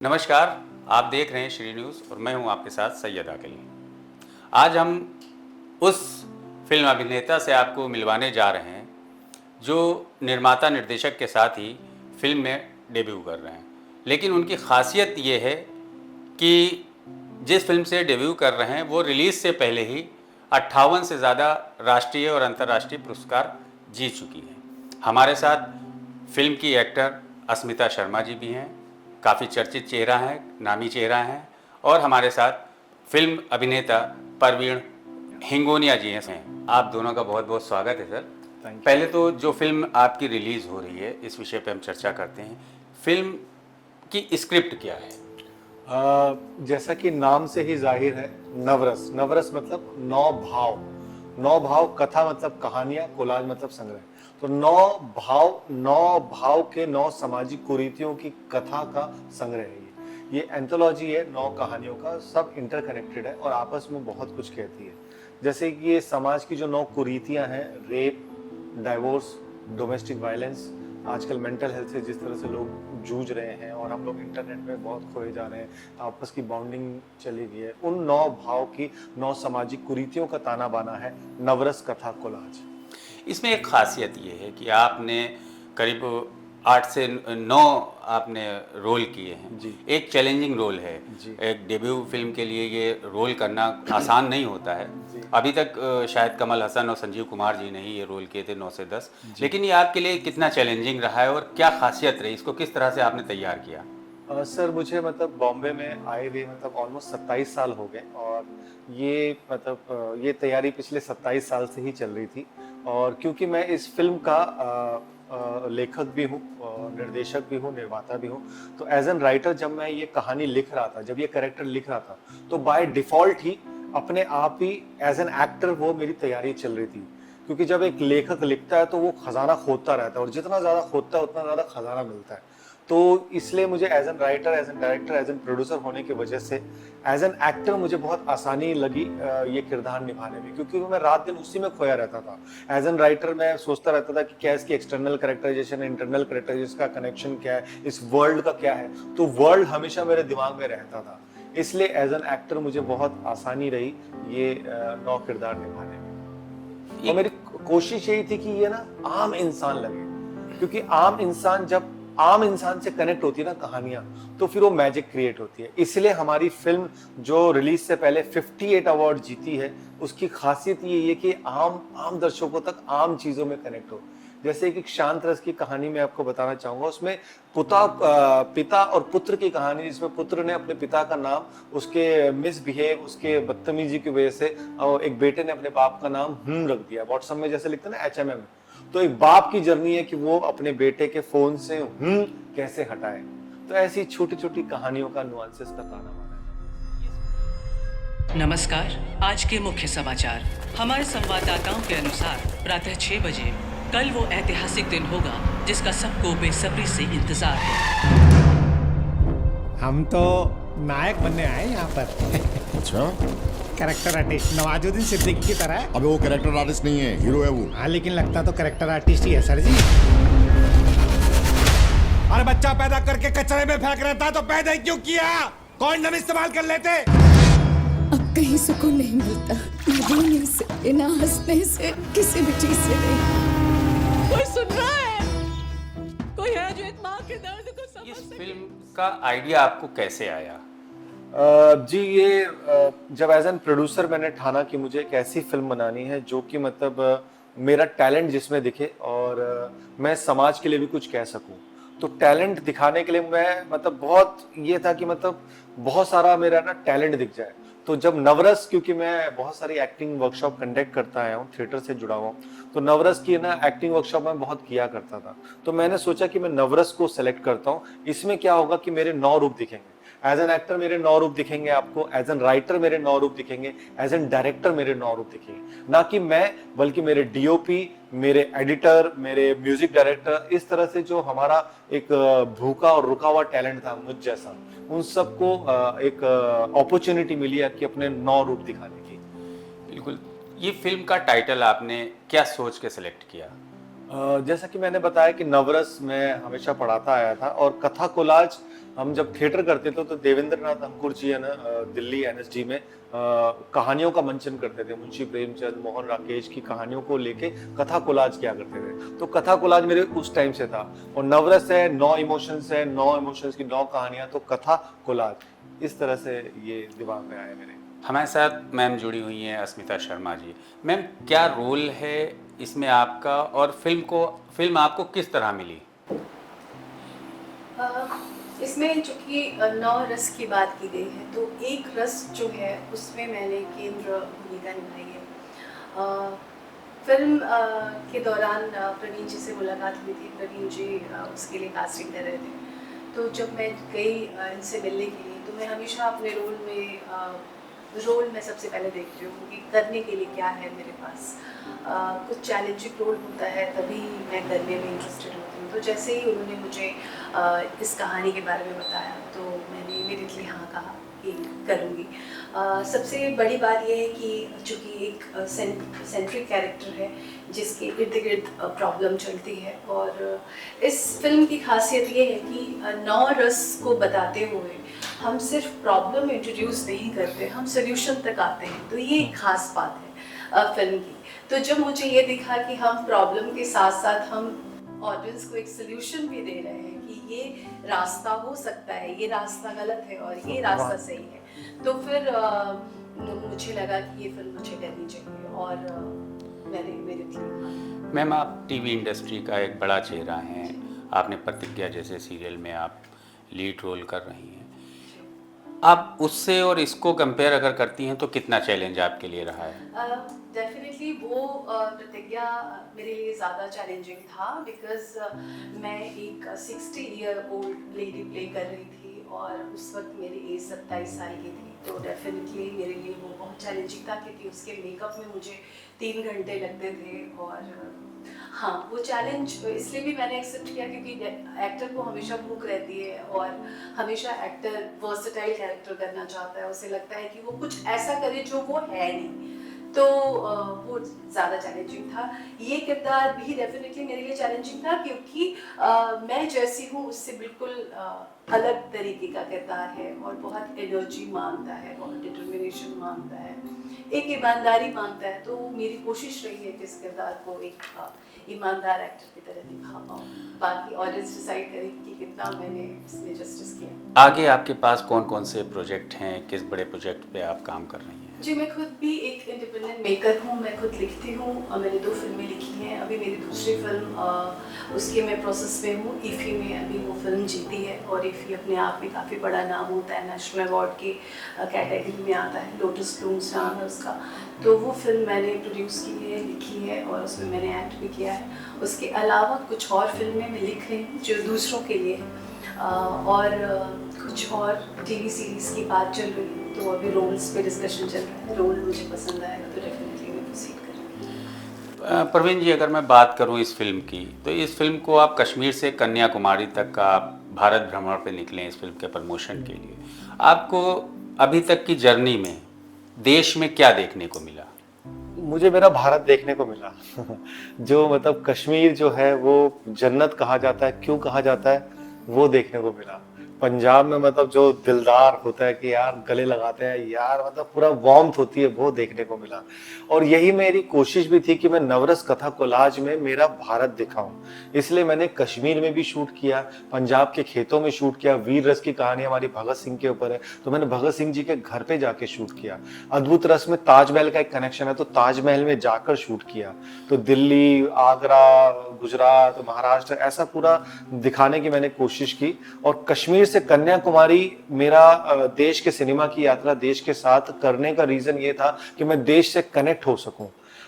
नमस्कार। आप देख रहे हैं श्री न्यूज़ और मैं हूं आपके साथ सैयद आकिल। आज हम उस फिल्म अभिनेता से आपको मिलवाने जा रहे हैं जो निर्माता निर्देशक के साथ ही फिल्म में डेब्यू कर रहे हैं। लेकिन उनकी खासियत ये है कि जिस फिल्म से डेब्यू कर रहे हैं वो रिलीज़ से पहले ही 58 से ज़्यादा राष्ट्रीय और अंतर्राष्ट्रीय पुरस्कार जीत चुकी है। हमारे साथ फिल्म की एक्टर अस्मिता शर्मा जी भी हैं, काफ़ी चर्चित चेहरा हैं, नामी चेहरा हैं, और हमारे साथ फिल्म अभिनेता परवीन हिंगोनिया जी हैं। आप दोनों का बहुत बहुत स्वागत है सर। पहले तो जो फिल्म आपकी रिलीज़ हो रही है इस विषय पे हम चर्चा करते हैं। फिल्म की स्क्रिप्ट क्या है? जैसा कि नाम से ही जाहिर है, नवरस। नवरस मतलब नौ भाव। नौ भाव कथा मतलब कहानियां, कोलाज मतलब संग्रह। तो नौ भाव के नौ सामाजिक कुरीतियों की कथा का संग्रह है। ये एंथोलॉजी है नौ कहानियों का, सब इंटरकनेक्टेड है और आपस में बहुत कुछ कहती है। जैसे कि ये समाज की जो नौ कुरीतियां हैं, रेप, डाइवोर्स, डोमेस्टिक वायलेंस, आजकल मेंटल हेल्थ से जिस तरह से लोग जूझ रहे हैं और हम लोग इंटरनेट में बहुत खोए जा रहे हैं, आपस की बॉन्डिंग चली गई है, उन नौ भाव की नौ सामाजिक कुरीतियों का ताना बाना है नवरस कथा कोलाज। इसमें एक खासियत ये है कि आपने करीब 8 से 9 आपने रोल किए हैं जी। एक चैलेंजिंग रोल है जी। एक डेब्यू फिल्म के लिए ये रोल करना आसान नहीं होता है। जी। अभी तक शायद कमल हसन और संजीव कुमार जी ने ही ये रोल किए थे 9 से 10। लेकिन ये आपके लिए कितना चैलेंजिंग रहा है और क्या खासियत रही, इसको किस तरह से आपने तैयार किया? सर मुझे मतलब बॉम्बे में आए हुए मतलब ऑलमोस्ट 27 साल हो गए और ये मतलब ये तैयारी पिछले 27 साल से ही चल रही थी। और क्योंकि मैं इस फिल्म का लेखक भी हूँ, निर्देशक भी हूँ, निर्माता भी हूँ, तो एज एन राइटर जब मैं ये कहानी लिख रहा था, जब ये कैरेक्टर लिख रहा था, तो बाय डिफॉल्ट ही अपने आप ही एज एन एक्टर वो मेरी तैयारी चल रही थी। क्योंकि जब एक लेखक लिखता है तो वो खजाना खोदता रहता है और जितना ज्यादा खोदता है उतना ज्यादा खजाना मिलता है। तो इसलिए मुझे as an writer, as an director, as an producer होने की वजह से एज एन एक्टर मुझे बहुत आसानी लगी ये किरदार निभाने में, क्योंकि मैं रात दिन उसी में खोया रहता था। एज एन राइटर मैं सोचता रहता था कि क्या इसकी एक्सटर्नल कैरेक्टराइजेशन, इंटरनल कैरेक्टराइजेशन का कनेक्शन क्या है, इस वर्ल्ड का क्या है, तो वर्ल्ड हमेशा मेरे दिमाग में रहता था। इसलिए एज एन एक्टर मुझे बहुत आसानी रही ये नौ किरदार निभाने में। और मेरी कोशिश यही थी कि ये ना आम इंसान लगे, क्योंकि आम इंसान से कनेक्ट होती है ना कहानियां, तो फिर वो मैजिक क्रिएट होती है। इसलिए हमारी फिल्म जो रिलीज से पहले 58 अवार्ड जीती है, उसकी खासियत ये है कि आम दर्शकों तक आम चीजों में कनेक्ट हो। जैसे एक शांत रस की कहानी मैं आपको बताना चाहूंगा, उसमें पिता और पुत्र की कहानी, जिसमें पुत्र ने अपने पिता का नाम उसके मिसबिहेव, उसके बदतमीजी की वजह से, और एक बेटे ने अपने बाप का नाम रख दिया। व्हाट्सएप में जैसे लिखते हैं ना HMM, तो एक बाप की जर्नी है कि वो अपने बेटे के फोन से कैसे हटाए। तो ऐसी छोटी छोटी कहानियों का नुआंसेस का ताना बाना है। नमस्कार, आज के मुख्य समाचार। हमारे संवाददाताओं के अनुसार प्रातः 6 बजे कल वो ऐतिहासिक दिन होगा जिसका सबको बेसब्री से इंतजार है। हम तो नायक बनने आए यहाँ पर। अच्छा, कैरेक्टर आर्टिस्ट नवाजुद्दीन सिद्दीकी की तरह। अबे वो कैरेक्टर आर्टिस्ट नहीं है, हीरो है वो। हाँ, लेकिन लगता तो कैरेक्टर आर्टिस्ट ही है सर जी। अरे बच्चा पैदा करके कचरे में फेंक रहता है तो पैदा ही क्यों किया? कॉन्डम इस्तेमाल कर लेते। अब कहीं सुकून नहीं मिलता, ना रोने से, ना हंसने से, किसी भी चीज से नहीं। कोई सुन रहा है? कोई है जो एक माँ के दर्द को समझ इस सके? फिल्म का आइडिया आपको कैसे आया? जी ये जब एज एन प्रोड्यूसर मैंने ठाना कि मुझे एक ऐसी फिल्म बनानी है जो कि मतलब मेरा टैलेंट जिसमें दिखे और मैं समाज के लिए भी कुछ कह सकूं, तो टैलेंट दिखाने के लिए मैं मतलब बहुत ये था कि मतलब बहुत सारा मेरा ना टैलेंट दिख जाए। तो जब नवरस, क्योंकि मैं बहुत सारी एक्टिंग वर्कशॉप कंडक्ट करता आया हूँ, थिएटर से जुड़ा हुआ हूँ, तो नवरस की ना एक्टिंग वर्कशॉप में बहुत किया करता था। तो मैंने सोचा कि मैं नवरस को सेलेक्ट करता हूँ। इसमें क्या होगा कि मेरे 9 रूप दिखेंगे। एज एन एक्टर मेरे 9 रूप दिखेंगे आपको, एज एन राइटर मेरे 9 रूप दिखेंगे, एज एन डायरेक्टर मेरे 9 रूप दिखेंगे। ना कि मैं, बल्कि मेरे DOP, मेरे एडिटर, मेरे म्यूजिक डायरेक्टर, इस तरह से जो हमारा एक भूखा और रुका हुआ टैलेंट था मुझ जैसा, उन सबको एक अपॉर्चुनिटी मिली है कि अपने 9 रूप दिखाने की। बिल्कुल। ये फिल्म का टाइटल आपने क्या सोच के सिलेक्ट किया? जैसा कि मैंने बताया कि नवरस मैं हमेशा पढ़ाता आया था और कथा कोलाज हम जब थिएटर करते थे तो देवेंद्र नाथ अंकुर जी है ना, दिल्ली एनएसडी में कहानियों का मंचन करते थे। मुंशी प्रेमचंद, मोहन राकेश की कहानियों को लेके कथा कोलाज किया करते थे। तो कथा कोलाज मेरे उस टाइम से था। और नवरस है, 9 इमोशंस है, 9 इमोशंस की 9 कहानियां, तो कथा कोलाज, इस तरह से ये दिमाग में आया मेरे। हमारे साथ मैम जुड़ी हुई हैं अस्मिता शर्मा जी। मैम, क्या रोल है इसमें आपका, और फिल्म आपको किस तरह मिली? इसमें चूंकि 9 रस की बात की गई है, तो एक रस जो है उसमें मैंने केंद्र भूमिका निभाई है। फिल्म के दौरान प्रवीण जी से मुलाकात हुई थी। प्रवीण जी उसके लिए कास्टिंग कर रहे थे। तो जब मैं गई इनसे मिलने के लिए, तो मैं हमेशा अपने रोल में सबसे पहले देखती हूँ कि करने के लिए क्या है मेरे पास। कुछ चैलेंजिंग रोल होता है तभी मैं करने में इंटरेस्टेड होती हूँ। तो जैसे ही उन्होंने मुझे इस कहानी के बारे में बताया, तो मैंने इमीडिएटली हाँ कहा कि करूँगी। सबसे बड़ी बात यह है कि चूँकि एक सेंट्रिक कैरेक्टर है जिसके इर्द गिर्द प्रॉब्लम चलती है, और इस फिल्म की खासियत ये है कि 9 रस को बताते हुए हम सिर्फ प्रॉब्लम इंट्रोड्यूस नहीं करते, हम सोल्यूशन तक आते हैं। तो ये एक खास बात है फिल्म की। तो जब मुझे ये दिखा कि हम प्रॉब्लम के साथ साथ हम ऑडियंस को एक सोल्यूशन भी दे रहे हैं कि ये रास्ता हो सकता है, ये रास्ता गलत है और ये रास्ता सही है, तो फिर मुझे लगा कि ये फिल्म मुझे करनी चाहिए, और मैंने इमीडिएटली। मैम, आप टीवी इंडस्ट्री का एक बड़ा चेहरा हैं। आपने प्रतिज्ञा जैसे सीरियल में आप लीड रोल कर रही हैं। आप उससे और इसको कंपेयर अगर करती हैं तो कितना चैलेंज आपके लिए रहा है? डेफिनेटली वो प्रतिज्ञा मेरे लिए ज़्यादा चैलेंजिंग था, बिकॉज मैं एक 60 ईयर ओल्ड लेडी प्ले कर रही थी और उस वक्त मेरी एज 27 साल की थी। तो डेफिनेटली मेरे लिए वो बहुत चैलेंजिंग था, क्योंकि उसके मेकअप में मुझे 3 घंटे लगते थे। और हाँ, वो चैलेंज इसलिए भी मैंने एक्सेप्ट किया क्योंकि एक्टर को हमेशा भूख रहती है, और हमेशा एक्टर वर्सेटाइल कैरेक्टर करना चाहता है। उसे लगता है कि वो कुछ ऐसा करे जो वो है नहीं, तो वो ज़्यादा चैलेंजिंग था। ये किरदार भी डेफिनेटली मेरे लिए चैलेंजिंग था, क्योंकि मैं जैसी हूँ उससे बिल्कुल अलग तरीके का किरदार है, और बहुत एनर्जी मांगता है, बहुत डिटर्मिनेशन मांगता है, एक ईमानदारी मांगता है। तो मेरी कोशिश रही है कि इस किरदार को एक ईमानदार एक्टर की तरह दिखा पाऊँ। बाकी ऑडियंस डिसाइड करेगी कि कितना मैंने इसमें जस्टिस किया। आगे आपके पास कौन कौन से प्रोजेक्ट हैं? किस बड़े प्रोजेक्ट पे आप काम कर रही हैं? जी, मैं खुद भी एक इंडिपेंडेंट मेकर हूँ। मैं खुद लिखती हूँ और मैंने 2 फिल्में लिखी हैं। अभी मेरी दूसरी फिल्म उसके मैं प्रोसेस में हूँ। ईफी में अभी वो फिल्म जीती है, और ईफी अपने आप में काफ़ी बड़ा नाम होता है, नेशनल अवार्ड की कैटेगरी में आता है। लोटस ब्लूम्स नाम है उसका। तो वो फिल्म मैंने प्रोड्यूस की है, लिखी है, और उसमें मैंने एक्ट भी किया है। उसके अलावा कुछ और फिल्में मैं लिख रही हूँ जो दूसरों के लिए है, और कुछ और टीवी सीरीज़ की बात चल रही है। तो अभी रोल्स पे डिस्कशन चल रहा है। रोल मुझे पसंद आएगा तो डेफिनेटली मैं प्रोसीड करूँगी। प्रवीण जी, अगर मैं बात करूं इस फिल्म की, तो इस फिल्म को आप कश्मीर से कन्याकुमारी तक का आप भारत भ्रमण पे निकले इस फिल्म के प्रमोशन के लिए। आपको अभी तक की जर्नी में देश में क्या देखने को मिला? मुझे मेरा भारत देखने को मिला। जो मतलब कश्मीर जो है वो जन्नत कहा जाता है, क्यों कहा जाता है, वो देखने को मिला। पंजाब में मतलब जो दिलदार होता है कि यार गले लगाते हैं यार, मतलब पूरा वार्मथ होती है, वो देखने को मिला। और यही मेरी कोशिश भी थी कि मैं नवरस कथा कोलाज में मेरा भारत दिखाऊं। इसलिए मैंने कश्मीर में भी शूट किया, पंजाब के खेतों में शूट किया। वीर रस की कहानी हमारी भगत सिंह के ऊपर है, तो मैंने भगत सिंह जी के घर पे जाके शूट किया। अद्भुत रस में ताजमहल का एक कनेक्शन है, तो ताजमहल में जाकर शूट किया। तो दिल्ली, आगरा, गुजरात, महाराष्ट्र, ऐसा पूरा दिखाने की मैंने कोशिश की। और कश्मीर से कन्याकुमारी मेरा देश के सिनेमा की यात्रा देश के साथ करने का रीजन ये था कि मैं देश से कनेक्ट हो सकूं।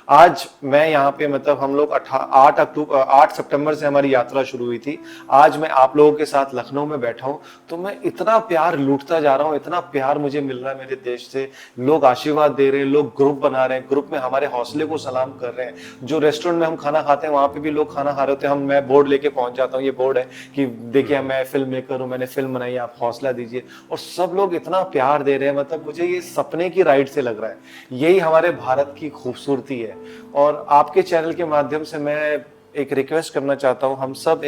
आज मैं यहाँ पे मतलब हम लोग 8 सितंबर से हमारी यात्रा शुरू हुई थी। आज मैं आप लोगों के साथ लखनऊ में बैठा हूँ, तो मैं इतना प्यार लूटता जा रहा हूँ, इतना प्यार मुझे मिल रहा है मेरे देश से। लोग आशीर्वाद दे रहे हैं, लोग ग्रुप बना रहे हैं, ग्रुप में हमारे हौसले को सलाम कर रहे हैं। जो रेस्टोरेंट में हम खाना खाते हैं वहां पे भी लोग खाना खा रहे होते हैं, मैं बोर्ड लेके पहुंच जाता हूँ, ये बोर्ड है कि देखिए मैं फिल्म मेकर हूँ, मैंने फिल्म बनाई, आप हौसला दीजिए। और सब लोग इतना प्यार दे रहे हैं, मतलब मुझे ये सपने की राइड से लग रहा है। यही हमारे भारत की खूबसूरती है। और आपके चैनल के माध्यम से मैं एक रिक्वेस्ट करना चाहता हूँ, हम सब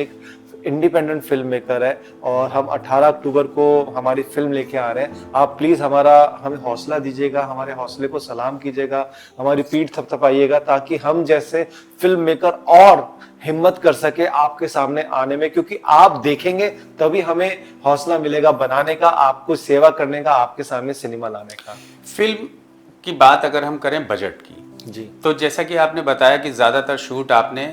इंडिपेंडेंट फिल्म मेकर है और हम 18 अक्टूबर को हमारी फिल्म लेके आ रहे हैं। आप प्लीज हमें हौसला दीजिएगा, हमारे हौसले को सलाम कीजिएगा, हमारी पीठ थपथपाइएगा, ताकि हम जैसे फिल्म मेकर और हिम्मत कर सके आपके सामने आने में, क्योंकि आप देखेंगे तभी हमें हौसला मिलेगा बनाने का, आपको सेवा करने का, आपके सामने सिनेमा लाने का। फिल्म की बात अगर हम करें बजट की, जी, तो जैसा कि आपने बताया कि ज़्यादातर शूट आपने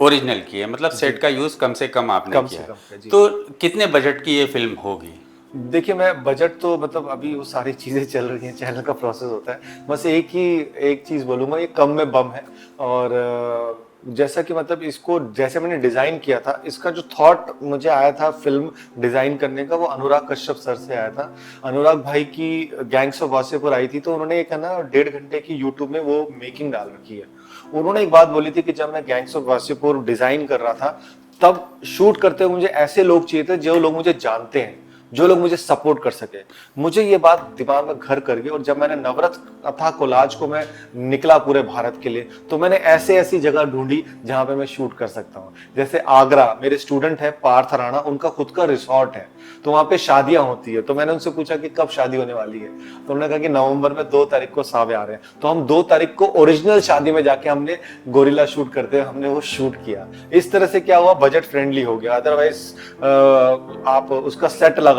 ओरिजिनल की है, मतलब सेट का यूज़ कम से कम आपने कम किया से है। कम, जी। तो कितने बजट की ये फिल्म होगी? देखिए, मैं बजट तो मतलब अभी वो सारी चीजें चल रही हैं, चैनल का प्रोसेस होता है, बस एक चीज बोलूंगा, ये कम में बम है। और जैसा कि मतलब इसको जैसे मैंने डिजाइन किया था, इसका जो थॉट मुझे आया था फिल्म डिजाइन करने का, वो अनुराग कश्यप सर से आया था। अनुराग भाई की गैंग्स ऑफ वासेपुर आई थी, तो उन्होंने एक है ना 1.5 घंटे की यूट्यूब में वो मेकिंग डाल रखी है। उन्होंने एक बात बोली थी कि जब मैं गैंग्स ऑफ वासेपुर डिजाइन कर रहा था, तब शूट करते हुए मुझे ऐसे लोग चाहिए थे जो लोग मुझे जानते हैं, जो लोग मुझे सपोर्ट कर सके। मुझे ये बात दिमाग में घर कर गई, और जब मैंने नवरत्न कथा कोलाज को मैं निकला पूरे भारत के लिए, तो मैंने ऐसी जगह ढूंढी जहां पे मैं शूट कर सकता हूं। जैसे आगरा, मेरे स्टूडेंट है पार्थ राणा, उनका खुद का रिसोर्ट है, तो वहां पे शादियां होती है। तो मैंने उनसे पूछा कि कब शादी होने वाली है, तो उन्होंने कहा कि नवंबर में 2 तारीख को सावे आ रहे हैं। तो हम 2 तारीख को ओरिजिनल शादी में जाके हमने गोरिल्ला शूट करते हुए हमने वो शूट किया। इस तरह से क्या हुआ, बजट फ्रेंडली हो गया। अदरवाइज आप उसका सेट लगाओ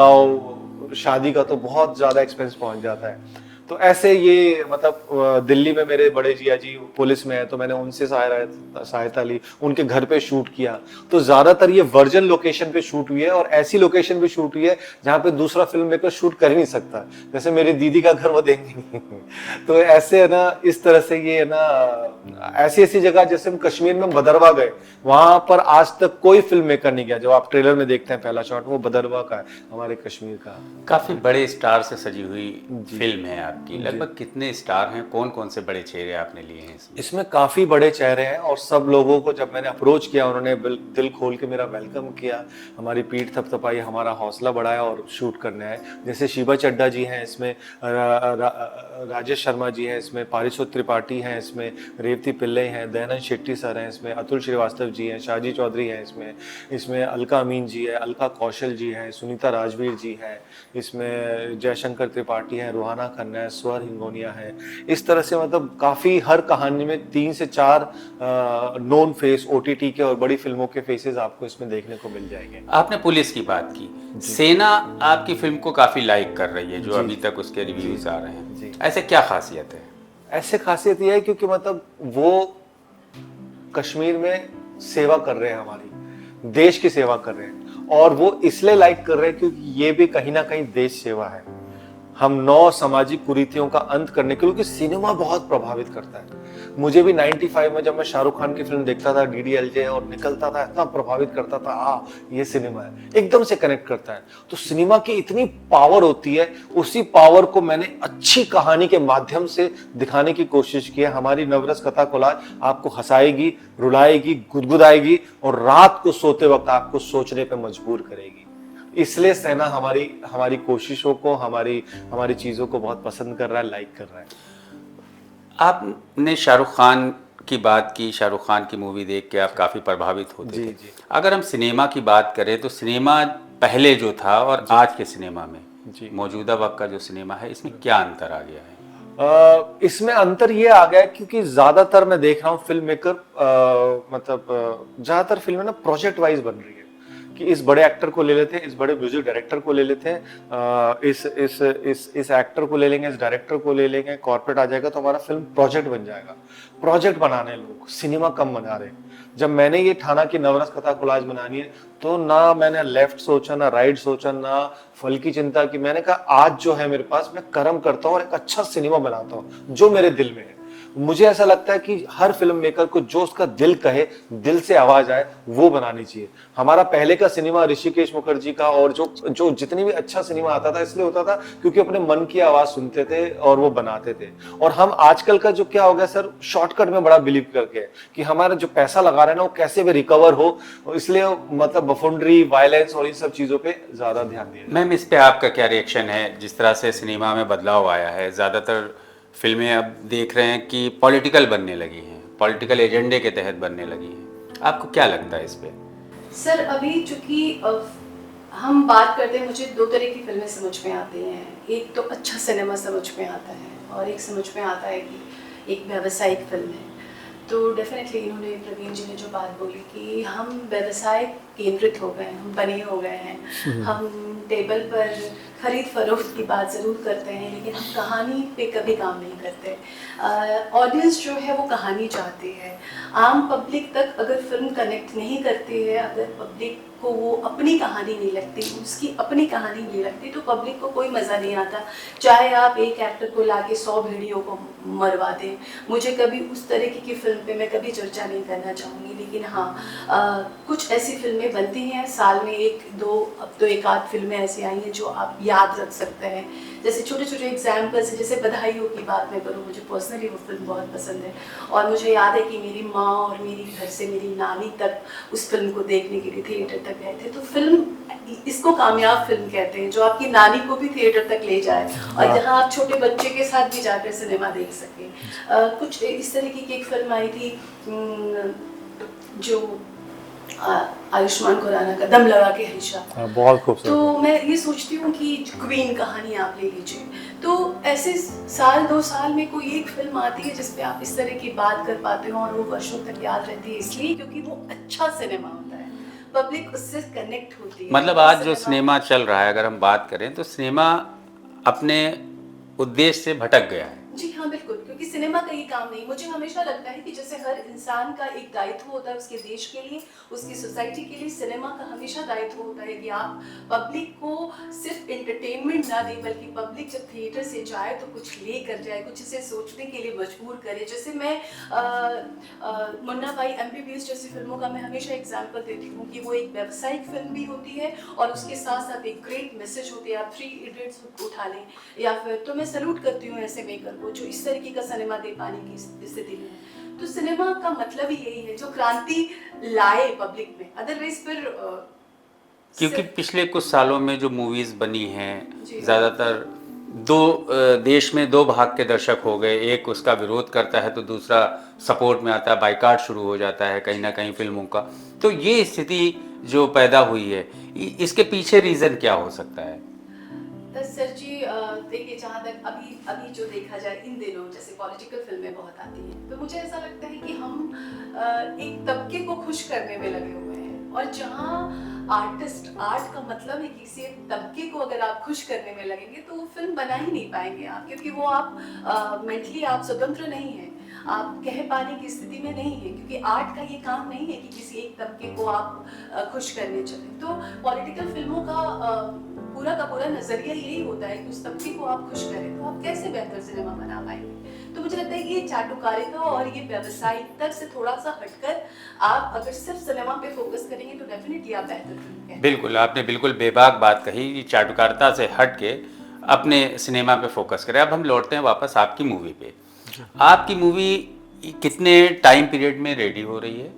शादी का तो बहुत ज्यादा एक्सपेंस पहुंच जाता है। तो ऐसे ये मतलब दिल्ली में मेरे बड़े जिया जी पुलिस में है, तो मैंने उनसे सहायता ली, उनके घर पे शूट किया। तो ज्यादातर ये वर्जन लोकेशन पे शूट हुई है, और ऐसी लोकेशन पे शूट हुई है जहां पे दूसरा फिल्म मेकर शूट कर ही नहीं सकता। जैसे मेरी दीदी का घर वो देंगे नहीं। तो ऐसे है ना, इस तरह से ये है ना, ऐसी जगह, जैसे हम कश्मीर में भदरवा गए, वहां पर आज तक कोई फिल्म मेकर नहीं गया। जो आप ट्रेलर में देखते हैं पहला शॉट, वो भदरवा का है, हमारे कश्मीर का। काफ़ी बड़े स्टार से सजी हुई फिल्म है आपकी। लगभग कितने स्टार हैं, कौन कौन से बड़े चेहरे आपने लिए हैं इसमें? इसमें काफी बड़े चेहरे हैं, और सब लोगों को जब मैंने अप्रोच किया, उन्होंने दिल खोल के मेरा वेलकम किया, हमारी पीठ थपथपाई, हमारा हौसला बढ़ाया और शूट करने आए। जैसे शिवा चड्डा जी हैं इसमें, राजेश शर्मा जी हैं इसमें, पारिशोत त्रिपाठी हैं इसमें, रेवती पिल्ले हैं, दयानंद शेट्टी सर हैं इसमें, अतुल श्रीवास्तव जी हैं, शाहजी चौधरी हैं इसमें अलका अमीन जी है, अलका कौशल जी हैं, सुनीता राजवीर जी हैं इसमें, जयशंकर त्रिपाठी हैं, रूहाना खन्ना है, स्वर हिंगोनिया है। इस तरह से मतलब काफी, हर कहानी में 3 से 4 नोन फेस, ओटीटी के और बड़ी फिल्मों के फेसेस आपको इसमें देखने को मिल जाएंगे। आपने पुलिस की बात की, सेना आपकी फिल्म को काफी लाइक कर रही है, जो अभी तक उसके रिव्यूज आ रहे हैं। ऐसे क्या खासियत है? ऐसे खासियत यह है क्योंकि मतलब वो कश्मीर में सेवा कर रहे हैं, हमारी देश की सेवा कर रहे हैं, और वो इसलिए लाइक कर रहे हैं क्योंकि ये भी कहीं ना कहीं देश सेवा है। हम 9 सामाजिक कुरीतियों का अंत करने के लिए, क्योंकि सिनेमा बहुत प्रभावित करता है। मुझे भी 95 में जब मैं शाहरुख खान की फिल्म देखता था DDLJ और निकलता था, इतना प्रभावित करता था, ये सिनेमा है, एकदम से कनेक्ट करता है। तो सिनेमा की इतनी पावर होती है, उसी पावर को मैंने अच्छी कहानी के माध्यम से दिखाने की कोशिश की है। हमारी नवरस कथा कोलाज आपको हंसाएगी, रुलाएगी, गुदगुदाएगी, और रात को सोते वक्त आपको सोचने पर मजबूर करेगी। इसलिए सेना हमारी कोशिशों को, हमारी चीजों को बहुत पसंद कर रहा है, लाइक कर रहा है। आपने शाहरुख खान की बात की, शाहरुख खान की मूवी देख के आप काफ़ी प्रभावित होते थे। जी। अगर हम सिनेमा की बात करें, तो सिनेमा पहले जो था और आज के सिनेमा में, मौजूदा वक्त का जो सिनेमा है, इसमें क्या अंतर आ गया है? इसमें अंतर ये आ गया है क्योंकि ज्यादातर मैं देख रहा हूँ फिल्म मेकर, ज्यादातर फिल्में ना प्रोजेक्ट वाइज बन रही है, कि इस बड़े एक्टर को ले लेते हैं, इस बड़े म्यूजिक डायरेक्टर को ले लेते हैं, इस एक्टर को ले लेंगे, इस डायरेक्टर को ले लेंगे, कॉर्पोरेट आ जाएगा तो हमारा फिल्म प्रोजेक्ट बन जाएगा। प्रोजेक्ट बनाने लोग, सिनेमा कम बना रहे हैं। जब मैंने ये ठाना कि नवरस कथा कोलाज बनानी है, तो ना मैंने लेफ्ट सोचा, ना राइट सोचा, ना फल की चिंता की। मैंने कहा आज जो है मेरे पास, मैं कर्म करता हूँ और एक अच्छा सिनेमा बनाता हूँ जो मेरे दिल में है। मुझे ऐसा लगता है कि हर फिल्म मेकर को जो उसका दिल कहे, दिल से आवाज आए, वो बनानी चाहिए। हमारा पहले का सिनेमा ऋषिकेश मुखर्जी का और जो जितनी भी अच्छा सिनेमा आता था, इसलिए होता था क्योंकि अपने मन की आवाज सुनते थे और वो बनाते थे। और हम आजकल का जो क्या हो गया सर, शॉर्टकट में बड़ा बिलीव करके कि हमारा जो पैसा लगा रहे हैं ना, वो कैसे भी रिकवर हो, इसलिए मतलब बफुंड्री, वायलेंस और इन सब चीजों पे ज्यादा ध्यान दिया। मैम, इस पे आपका क्या रिएक्शन है? जिस तरह से सिनेमा में बदलाव आया है, ज़्यादातर फिल्में अब देख रहे हैं कि पॉलिटिकल बनने लगी हैं, पॉलिटिकल एजेंडे के तहत बनने लगी हैं। आपको क्या लगता है इस पे? सर अभी चूंकि हम बात करते हैं, मुझे दो तरह की फिल्में समझ में आती हैं। एक तो अच्छा सिनेमा समझ में आता है और एक समझ में आता है कि एक व्यावसायिक फिल्म है। तो डेफिनेटली इन्होंने, प्रवीण जी ने जो बात बोली कि हम व्यवसाय केंद्रित हो गए हैं, हम बने हो गए हैं, हम टेबल पर खरीद फरोख्त की बात ज़रूर करते हैं लेकिन हम कहानी पे कभी काम नहीं करते। ऑडियंस जो है वो कहानी चाहती है। आम पब्लिक तक अगर फिल्म कनेक्ट नहीं करती है, अगर पब्लिक को वो अपनी कहानी नहीं लगती, उसकी अपनी कहानी नहीं लगती, तो पब्लिक को कोई मज़ा नहीं आता। चाहे आप एक एक्टर को लाके 100 भेड़ियों को मरवा दें। मुझे कभी उस तरीके की फिल्म पे मैं कभी चर्चा नहीं करना चाहूँगी, लेकिन हाँ कुछ ऐसी फिल्में बनती हैं साल में एक दो, अब तो एक आध फिल्में ऐसी आई हैं जो आप याद रख सकते हैं। जैसे छोटे छोटे एग्जाम्पल्स हैं, जैसे बधाइयों की बात मैं करूँ, मुझे पर्सनली वो फिल्म बहुत पसंद है और मुझे याद है कि मेरी माँ और मेरी घर से मेरी नानी तक उस फिल्म को देखने के लिए थिएटर तक गए थे। तो फिल्म, इसको कामयाब फिल्म कहते हैं, जो आपकी नानी को भी थिएटर तक ले जाए और जहाँ आप छोटे बच्चे के साथ भी जाकर सिनेमा देख सकें। कुछ इस तरीके की एक फिल्म आई थी जो आयुष्मान खुराना का दम लगा के हरीशा, बहुत खूबसूरत। तो मैं ये सोचती हूँ कि क्वीन कहानी आप ले लीजिए, तो ऐसे साल 2 साल में कोई एक फिल्म आती है जिसपे आप इस तरह की बात कर पाते हो और वो वर्षों तक याद रहती है, इसलिए क्योंकि वो अच्छा सिनेमा होता है, पब्लिक उससे कनेक्ट होती है। मतलब आज जो सिनेमा चल रहा है, अगर हम बात करें तो सिनेमा अपने उद्देश्य से भटक गया है। जी हाँ बिल्कुल, क्योंकि सिनेमा का ये काम नहीं। मुझे हमेशा लगता है कि जैसे हर इंसान का एक दायित्व होता है उसके देश के लिए, उसकी सोसाइटी के लिए, सिनेमा का हमेशा दायित्व होता है कि आप पब्लिक को सिर्फ एंटरटेनमेंट ना दें, बल्कि पब्लिक जब थिएटर से जाए तो कुछ ले कर जाए, कुछ इसे सोचने के लिए मजबूर करे। जैसे मैं मुन्ना भाई MBBS जैसी फिल्मों का मैं हमेशा एग्जाम्पल देती हूँ कि वो एक व्यावसायिक फिल्म भी होती है और उसके साथ साथ एक ग्रेट मैसेज होती है। आप 3 इडियट्स उठा लें, या फिर तो मैं सैल्यूट करती हूँ ऐसे मेकर को जो इस तरीके का सिनेमा दे पाने की स्थिति में है। तो सिनेमा का मतलब ही यही है, जो क्रांति लाए पब्लिक में, अदरवाइज फिर क्योंकि पिछले कुछ सालों में जो मूवीज बनी हैं, जी। ज़्यादातर देश में 2 भाग के दर्शक हो गए, एक उसका विरोध करता है तो दूसरा सपोर्ट में आता है, बाइकाट शुरू हो जाता है कहीं ना कहीं फिल्मों का। तो ये स्थिति जो पैदा हुई है, इसके पीछे रीज़न क्या हो सकता है? सर जी देखिए, जहाँ तक अभी जो देखा जाए इन दिनों, जैसे पॉलिटिकल फिल्में बहुत आती हैं, तो मुझे ऐसा लगता है कि हम एक तबके को खुश करने में लगे हुए हैं, और जहाँ आर्ट का मतलब है कि किसी तबके को अगर आप खुश करने में लगेंगे तो वो फिल्म बना ही नहीं पाएंगे आप, क्योंकि वो आप मेंटली आप स्वतंत्र नहीं हैं, आप कह पाने की स्थिति में नहीं है, क्योंकि आर्ट का ये काम नहीं है कि किसी एक तबके को आप खुश करने चलें। तो पॉलिटिकल फिल्मों का पूरा नजरिया यही होता है कि उस तबके को आप खुश करें, तो आप कैसे बेहतर सिनेमा बना पाएंगे। तो मुझे लगता है कि ये चाटुकारिता और ये व्यावसायिकता से थोड़ा सा हटकर आप अगर सिर्फ सिनेमा पे फोकस करेंगे तो डेफिनेटली आप बेहतर फिल्म करेंगे। बिल्कुल, आपने बिल्कुल बेबाक बात कही कि चाटुकारिता से हट के अपने सिनेमा पे फोकस करें। अब हम लौटते हैं वापस आपकी मूवी पे। आपकी मूवी कितने टाइम पीरियड में रेडी हो रही है,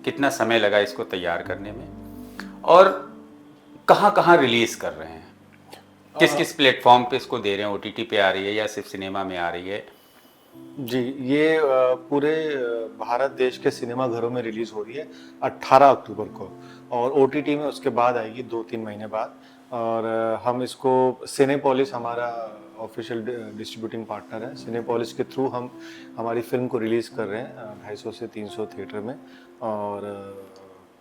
कितना समय लगा इसको तैयार करने में, और कहाँ कहाँ रिलीज़ कर रहे हैं, किस किस प्लेटफॉर्म पे इसको दे रहे हैं, OTT पे आ रही है या सिर्फ सिनेमा में आ रही है? जी, ये पूरे भारत देश के सिनेमा घरों में रिलीज हो रही है 18 अक्टूबर को, और OTT में उसके बाद आएगी 2-3 महीने बाद। और हम इसको सिनेपोलिस हमारा ऑफिशियल डिस्ट्रीब्यूटिंग पार्टनर है, सिनेपोलिस के थ्रू हम हमारी फिल्म को रिलीज़ कर रहे हैं 250 से 300 थिएटर में, और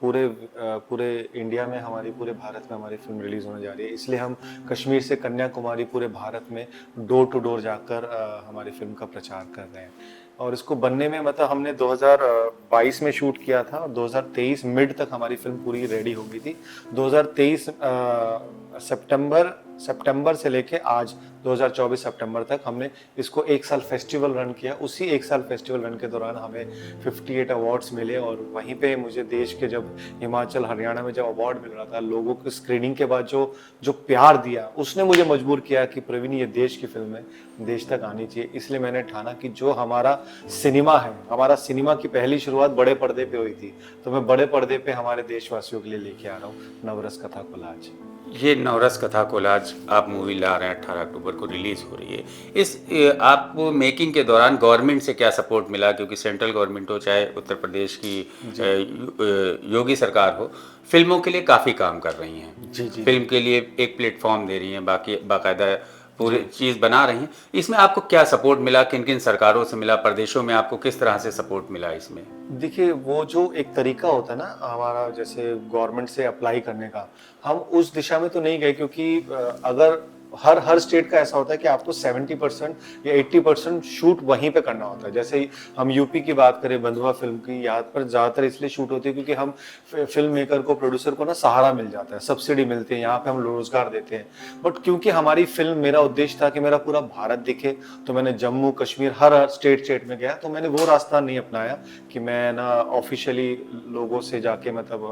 पूरे इंडिया में, पूरे भारत में हमारी फिल्म रिलीज़ होने जा रही है। इसलिए हम कश्मीर से कन्याकुमारी पूरे भारत में डोर टू डोर जाकर हमारी फिल्म का प्रचार कर रहे हैं। और इसको बनने में मतलब हमने 2022 में शूट किया था और 2023 मिड तक हमारी फिल्म पूरी रेडी हो गई थी। 2023 सितंबर से लेके आज 2024 सितंबर तक हमने इसको 1 साल फेस्टिवल रन किया। उसी 1 साल फेस्टिवल रन के दौरान हमें 58 अवार्ड्स मिले, और वहीं पे मुझे देश के, जब हिमाचल हरियाणा में जब अवार्ड मिल रहा था, लोगों को स्क्रीनिंग के बाद जो प्यार दिया, उसने मुझे मजबूर किया कि प्रवीण, ये देश की फिल्म है, देश तक आनी चाहिए। इसलिए मैंने ठाना कि जो हमारा सिनेमा है, हमारा सिनेमा की पहली शुरुआत बड़े पर्दे पे हुई थी, तो मैं बड़े पर्दे पे हमारे देशवासियों के लिए लेके आ रहा हूँ नवरस कथा कोलाज। ये नवरस कथा कोलाज आप मूवी ला रहे हैं, 18 अक्टूबर को रिलीज हो रही है। आप मेकिंग के दौरान गवर्नमेंट से क्या सपोर्ट मिला, क्योंकि सेंट्रल गवर्नमेंट हो चाहे उत्तर प्रदेश की योगी सरकार हो, फिल्मों के लिए काफ़ी काम कर रही हैं। जी। फिल्म के लिए एक प्लेटफॉर्म दे रही हैं, बाकी बाकायदा पूरी चीज़ बना रही हैं। इसमें आपको क्या सपोर्ट मिला, किन किन सरकारों से मिला, प्रदेशों में आपको किस तरह से सपोर्ट मिला इसमें? देखिए, वो जो एक तरीका होता है ना हमारा, जैसे गवर्नमेंट से अप्लाई करने का, हम उस दिशा में तो नहीं गए, क्योंकि अगर हर स्टेट का ऐसा होता है कि आपको 70% या 80% शूट वहीं पे करना होता है। जैसे हम यूपी की बात करें, बंधुआ फिल्म की, यहाँ पर ज़्यादातर इसलिए शूट होती है क्योंकि हम फिल्म मेकर को, प्रोड्यूसर को ना सहारा मिल जाता है, सब्सिडी मिलती है, यहाँ पे हम रोजगार देते हैं। बट क्योंकि हमारी फिल्म, मेरा उद्देश्य था कि मेरा पूरा भारत दिखे, तो मैंने जम्मू कश्मीर हर स्टेट में गया, तो मैंने वो रास्ता नहीं अपनाया कि मैं ना ऑफिशियली लोगों से जाके मतलब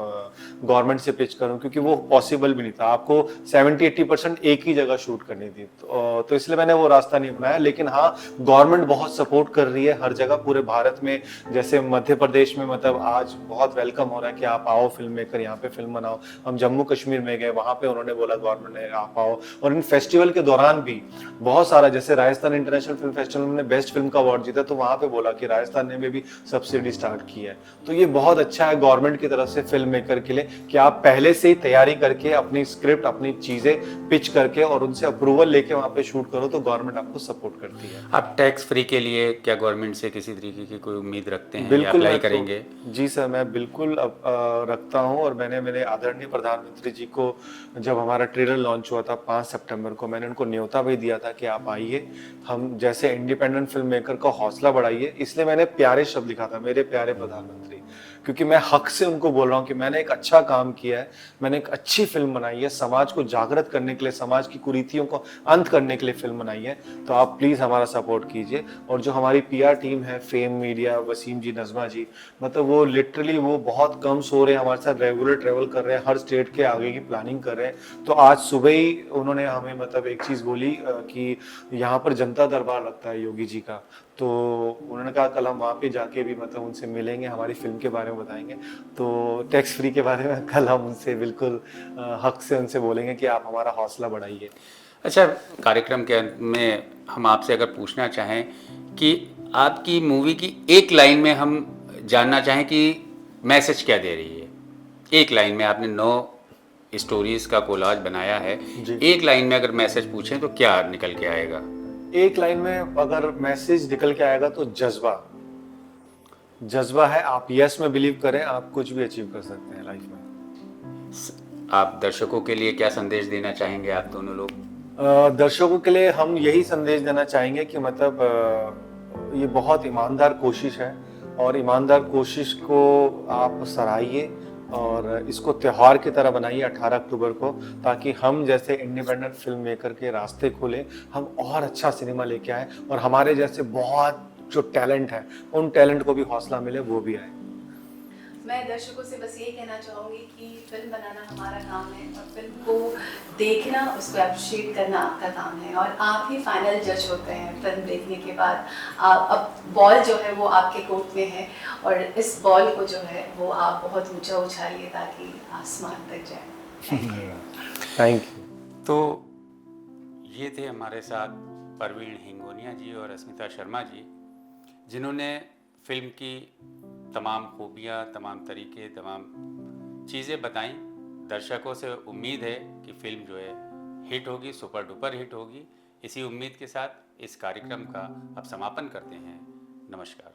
गवर्नमेंट से पिच करूं, क्योंकि वो पॉसिबल भी नहीं था। आपको 70-80% एक ही जगह शूट करनी थी, तो इसलिए मैंने वो रास्ता नहीं अपनाया। लेकिन हाँ, गवर्नमेंट बहुत सपोर्ट कर रही है हर जगह पूरे भारत में। जैसे मध्य प्रदेश में मतलब आज बहुत वेलकम हो रहा है कि आप आओ फिल्म मेकर, यहाँ पे फिल्म बनाओ। हम जम्मू कश्मीर में गए, वहां पे उन्होंने बोला गवर्नमेंट ने आप आओ। और इन फेस्टिवल के दौरान भी बहुत सारा, जैसे राजस्थान इंटरनेशनल फिल्म फेस्टिवल में बेस्ट फिल्म का अवार्ड जीता, तो वहां पे बोला कि राजस्थान ने भी सब्सिडी स्टार्ट की है। तो ये बहुत अच्छा है गवर्नमेंट की तरफ से फिल्म मेकर के लिए कि आप पहले से ही तैयारी करके अपनी स्क्रिप्ट, अपनी चीजें पिच करके और उनसे अप्रूवल लेके वहां पे शूट करो, तो गवर्नमेंट आपको सपोर्ट करती है। आप टैक्स फ्री के लिए क्या गवर्नमेंट से किसी तरीके की कोई उम्मीद रखते हैं या बिल्कुल अप्लाई मैं करेंगे? जी सर, मैं बिल्कुल रखता हूं। और मैंने मेरे आदरणीय प्रधानमंत्री जी को, जब हमारा ट्रेलर लॉन्च हुआ था 5 सितंबर को, मैंने उनको न्योता भी दिया था कि आप आइए, हम जैसे इंडिपेंडेंट फिल्म मेकर का हौसला बढ़ाइए। इसलिए मैंने प्यारे शब्द लिखा था, मेरे प्यारे प्रधानमंत्री, क्योंकि मैं हक से उनको बोल रहा हूँ कि मैंने एक अच्छा काम किया है, मैंने एक अच्छी फिल्म बनाई है, समाज को जागृत करने के लिए, समाज की कुरीतियों को अंत करने के लिए फिल्म बनाई है। तो आप प्लीज़ हमारा सपोर्ट कीजिए। और जो हमारी PR टीम है, फेम मीडिया, वसीम जी, नज़मा जी, मतलब वो लिटरली वो बहुत कम सो रहे हैं, हमारे साथ रेगुलर ट्रेवल कर रहे हैं, हर स्टेट के आगे की प्लानिंग कर रहे हैं। तो आज सुबह ही उन्होंने हमें मतलब एक चीज़ बोली कि यहाँ पर जनता दरबार लगता है योगी जी का, तो उन्होंने कहा कल हम वहाँ पे जाके भी मतलब उनसे मिलेंगे, हमारी फिल्म के बारे में बताएंगे। तो टैक्स फ्री के बारे में कल हम उनसे बिल्कुल हक से उनसे बोलेंगे कि आप हमारा हौसला बढ़ाइए। अच्छा, कार्यक्रम के अंत में हम आपसे अगर पूछना चाहें कि आपकी मूवी की एक लाइन में हम जानना चाहें कि मैसेज क्या दे रही है। एक लाइन में, आपने 9 स्टोरीज का कोलाज बनाया है, एक लाइन में अगर मैसेज पूछें तो क्या निकल के आएगा? एक लाइन में अगर मैसेज निकल के आएगा तो जज्बा है। आप यस में बिलीव करें, आप कुछ भी अचीव कर सकते हैं लाइफ में। आप दर्शकों के लिए क्या संदेश देना चाहेंगे, आप दोनों लोग? दर्शकों के लिए हम यही संदेश देना चाहेंगे कि मतलब ये बहुत ईमानदार कोशिश है, और ईमानदार कोशिश को आप सराहिए और इसको त्योहार की तरह बनाइए 18 अक्टूबर को, ताकि हम जैसे इंडिपेंडेंट फिल्म मेकर के रास्ते खोलें, हम और अच्छा सिनेमा लेके आए, और हमारे जैसे बहुत जो टैलेंट है उन टैलेंट को भी हौसला मिले, वो भी आए। मैं दर्शकों से बस यही कहना चाहूँगी कि फिल्म बनाना हमारा काम है, और फिल्म को देखना, उसको अप्रिशिएट करना आपका काम है, और आप ही फाइनल जज होते हैं फिल्म देखने के बाद। अब बॉल जो है वो आपके कोर्ट में है, और इस बॉल को जो है वो आप बहुत ऊंचा उछालिए ताकि आसमान तक जाए। Thank you. तो ये थे हमारे साथ परवीन हिंगोनिया जी और अस्मिता शर्मा जी, जिन्होंने फिल्म की तमाम खूबियाँ, तमाम तरीके, तमाम चीज़ें बताईं। दर्शकों से उम्मीद है कि फिल्म जो है हिट होगी, सुपर डुपर हिट होगी। इसी उम्मीद के साथ इस कार्यक्रम का अब समापन करते हैं। नमस्कार।